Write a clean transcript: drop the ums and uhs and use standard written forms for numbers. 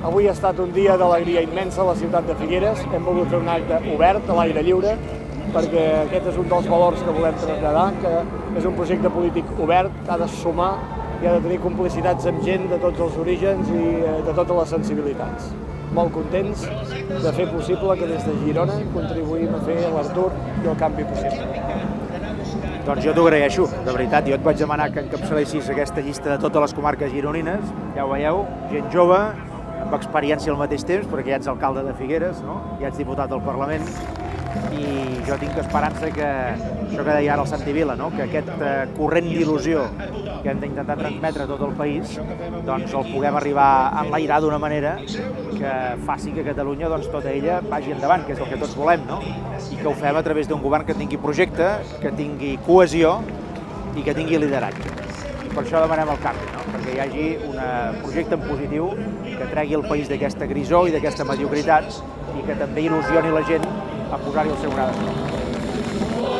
Avui ha estat un dia d'alegria immensa a la ciutat de Figueres. Hem volgut fer un acte obert, a l'aire lliure, perquè aquest és un dels valors que volem traslladar, que és un projecte polític obert, que ha de sumar i ha de tenir complicitats amb gent de tots els orígens i de totes les sensibilitats. Molt contents de fer possible que des de Girona contribuïm a fer l'Artur i el canvi possible. Doncs jo t'ho agraeixo, de veritat. Jo et vaig demanar que encapçalessis aquesta llista de totes les comarques gironines. Ja ho veieu, gent jove, amb experiència al mateix temps, perquè ja ets alcalde de Figueres, no? Ja ets diputat al Parlament, i jo tinc esperança que, això que deia ara el Santi Vila, no? Que aquest corrent d'il·lusió que hem d'intentar transmetre a tot el país, doncs el puguem arribar a enlairar d'una manera que faci que Catalunya, doncs tota ella, vagi endavant, que és el que tots volem, no? I que ho fem a través d'un govern que tingui projecte, que tingui cohesió i que tingui lideratge. I per això demanem el canvi, no? Perquè hi hagi un projecte en positiu que tregui el país d'aquesta grisor i d'aquesta mediocritat i que també il·lusioni la gent a posar-hi el seu gra de sorra.